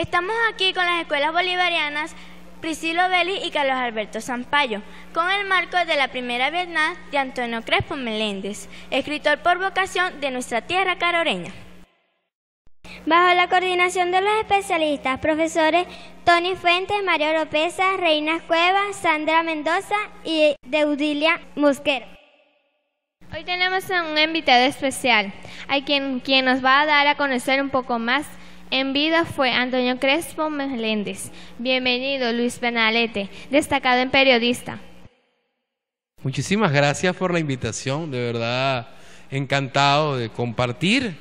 Estamos aquí con las escuelas bolivarianas Priscilo Vélez y Carlos Alberto Sampaio, con el marco de la primera Bienal de Antonio Crespo Meléndez, escritor por vocación de nuestra tierra caroreña. Bajo la coordinación de los especialistas, profesores Tony Fuentes, Mario Oropesa, Reina Cuevas, Sandra Mendoza y Deudilia Mosquera. Hoy tenemos a un invitado especial, a quien nos va a dar a conocer un poco más. En vida fue Antonio Crespo Meléndez. Bienvenido, Luis Benalete, destacado en periodista. Muchísimas gracias por la invitación, de verdad encantado de compartir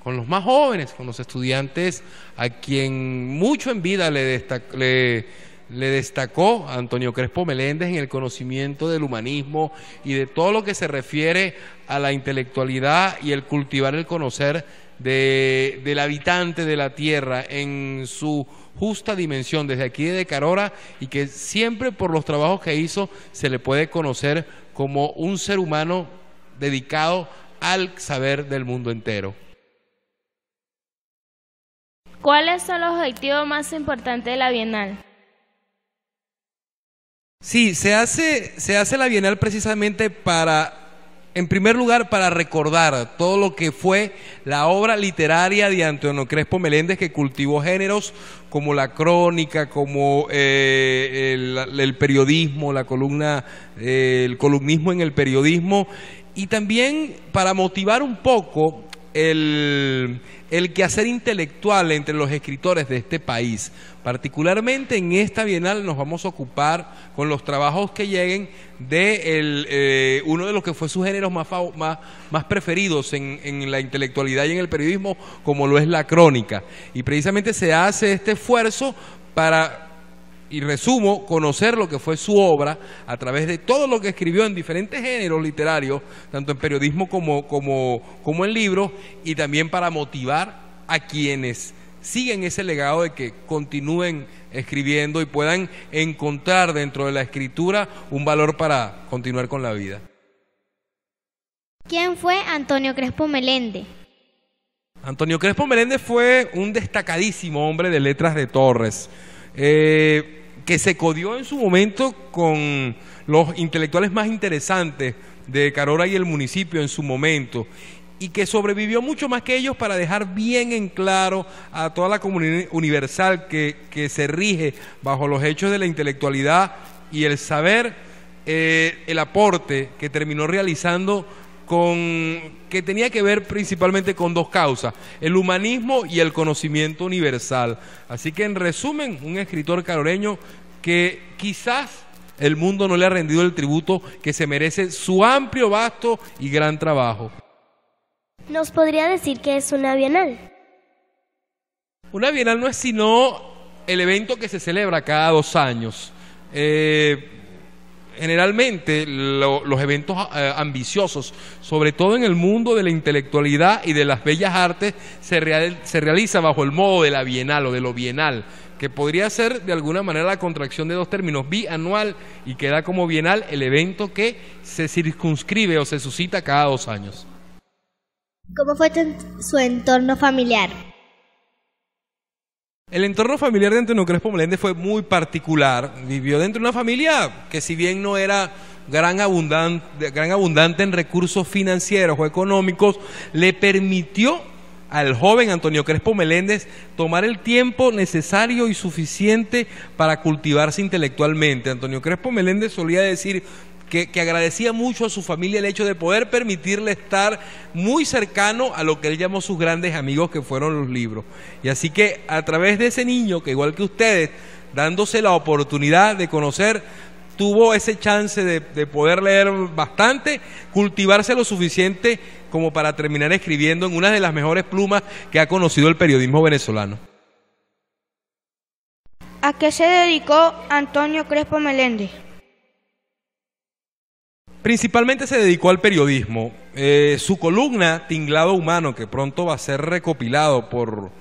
con los más jóvenes, con los estudiantes, a quien mucho en vida le destacó Antonio Crespo Meléndez en el conocimiento del humanismo y de todo lo que se refiere a la intelectualidad y el cultivar el conocer del habitante de la tierra en su justa dimensión, desde aquí de Carora, y que siempre por los trabajos que hizo se le puede conocer como un ser humano dedicado al saber del mundo entero. ¿Cuáles son los objetivos más importantes de la Bienal? Sí, se hace la Bienal precisamente en primer lugar, para recordar todo lo que fue la obra literaria de Antonio Crespo Meléndez, que cultivó géneros como la crónica, como el periodismo, el columnismo en el periodismo, y también para motivar un poco el quehacer intelectual entre los escritores de este país. Particularmente en esta Bienal nos vamos a ocupar con los trabajos que lleguen de uno de los que fue sus géneros más preferidos en la intelectualidad y en el periodismo, como lo es la crónica. Y precisamente se hace este esfuerzo para, y resumo, conocer lo que fue su obra a través de todo lo que escribió en diferentes géneros literarios, tanto en periodismo como en libros, y también para motivar a quienes siguen ese legado de que continúen escribiendo y puedan encontrar dentro de la escritura un valor para continuar con la vida. ¿Quién fue Antonio Crespo Meléndez? Antonio Crespo Meléndez fue un destacadísimo hombre de letras de Torres, que se codió en su momento con los intelectuales más interesantes de Carora y el municipio en su momento, y que sobrevivió mucho más que ellos para dejar bien en claro a toda la comunidad universal que se rige bajo los hechos de la intelectualidad y el saber, el aporte que terminó realizando que tenía que ver principalmente con dos causas: el humanismo y el conocimiento universal. Así que, en resumen, un escritor caroreño que quizás el mundo no le ha rendido el tributo que se merece su amplio, vasto y gran trabajo. ¿Nos podría decir qué es una Bienal? Una Bienal no es sino el evento que se celebra cada 2 años. Generalmente los eventos ambiciosos, sobre todo en el mundo de la intelectualidad y de las bellas artes, se realiza bajo el modo de la Bienal o de lo bienal, que podría ser de alguna manera la contracción de dos términos, bianual, y queda como bienal el evento que se circunscribe o se suscita cada 2 años. ¿Cómo fue su entorno familiar? El entorno familiar de Antonio Crespo Meléndez fue muy particular. Vivió dentro de una familia que, si bien no era gran abundante en recursos financieros o económicos, le permitió al joven Antonio Crespo Meléndez tomar el tiempo necesario y suficiente para cultivarse intelectualmente. Antonio Crespo Meléndez solía decir que agradecía mucho a su familia el hecho de poder permitirle estar muy cercano a lo que él llamó sus grandes amigos, que fueron los libros. Y así que, a través de ese niño, que igual que ustedes, dándose la oportunidad de conocer, tuvo ese chance de poder leer bastante, cultivarse lo suficiente como para terminar escribiendo en una de las mejores plumas que ha conocido el periodismo venezolano. ¿A qué se dedicó Antonio Crespo Meléndez? Principalmente se dedicó al periodismo. Su columna Tinglado Humano, que pronto va a ser recopilado por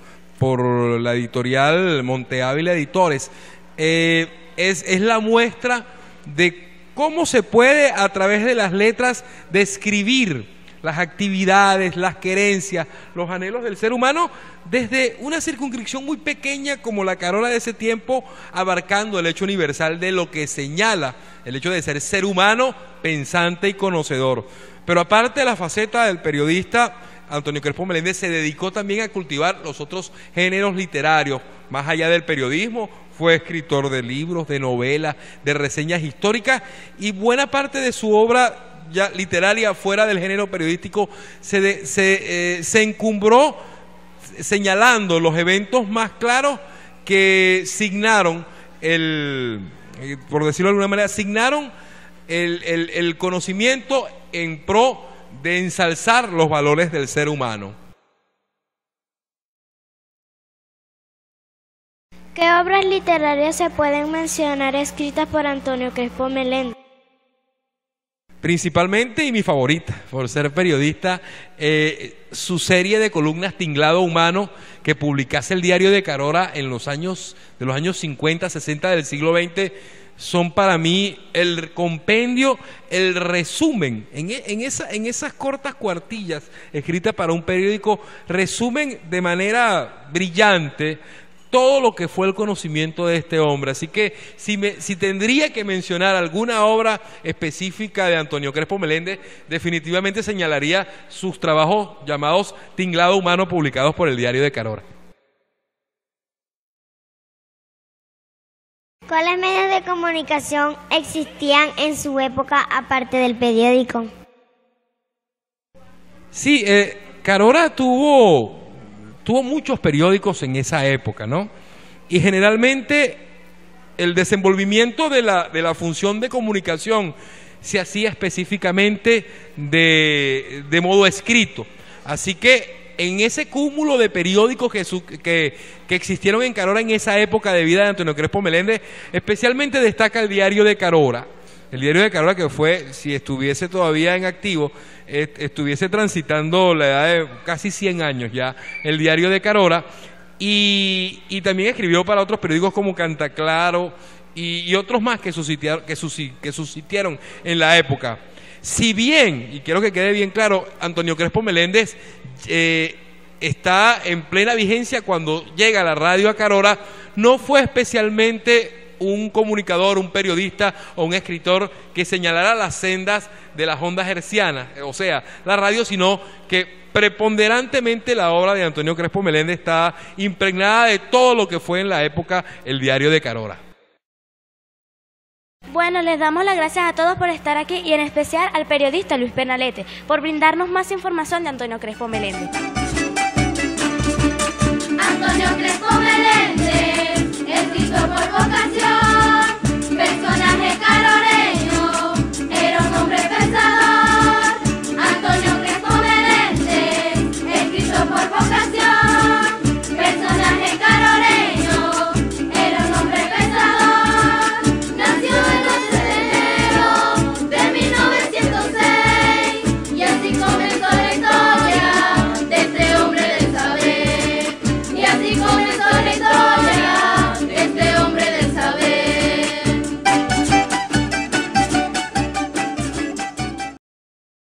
la editorial Monte Ávila Editores, es la muestra de cómo se puede, a través de las letras, describir las actividades, las querencias, los anhelos del ser humano desde una circunscripción muy pequeña como la Carola de ese tiempo, abarcando el hecho universal de lo que señala el hecho de ser humano, pensante y conocedor. Pero aparte de la faceta del periodista, Antonio Crespo Meléndez se dedicó también a cultivar los otros géneros literarios, más allá del periodismo. Fue escritor de libros, de novelas, de reseñas históricas, y buena parte de su obra ya literaria fuera del género periodístico se encumbró señalando los eventos más claros que signaron por decirlo de alguna manera, signaron el conocimiento en pro de ensalzar los valores del ser humano. ¿Qué obras literarias se pueden mencionar escritas por Antonio Crespo Meléndez? Principalmente, y mi favorita, por ser periodista, su serie de columnas Tinglado Humano, que publicase el Diario de Carora en los años 50, 60 del siglo XX, son para mí el compendio, el resumen, en esas cortas cuartillas escritas para un periódico, resumen de manera brillante todo lo que fue el conocimiento de este hombre. Así que si tendría que mencionar alguna obra específica de Antonio Crespo Meléndez, definitivamente señalaría sus trabajos llamados Tinglado Humano, publicados por el Diario de Carora. ¿Cuáles medios de comunicación existían en su época aparte del periódico? Sí, Carora tuvo muchos periódicos en esa época, ¿no? Y generalmente el desenvolvimiento de la función de comunicación se hacía específicamente de modo escrito. Así que en ese cúmulo de periódicos que existieron en Carora en esa época de vida de Antonio Crespo Meléndez, especialmente destaca el Diario de Carora. El Diario de Carora, que fue, si estuviese todavía en activo, estuviese transitando la edad de casi 100 años ya, el Diario de Carora, y también escribió para otros periódicos como Cantaclaro y otros más que subsistieron en la época. Si bien, y quiero que quede bien claro, Antonio Crespo Meléndez está en plena vigencia cuando llega a la radio a Carora, no fue especialmente un comunicador, un periodista o un escritor que señalara las sendas de las ondas hercianas, o sea, la radio, sino que preponderantemente la obra de Antonio Crespo Meléndez está impregnada de todo lo que fue en la época el Diario de Carora. Bueno, les damos las gracias a todos por estar aquí y en especial al periodista Luis Pernalete por brindarnos más información de Antonio Crespo Meléndez. Antonio Crespo Meléndez.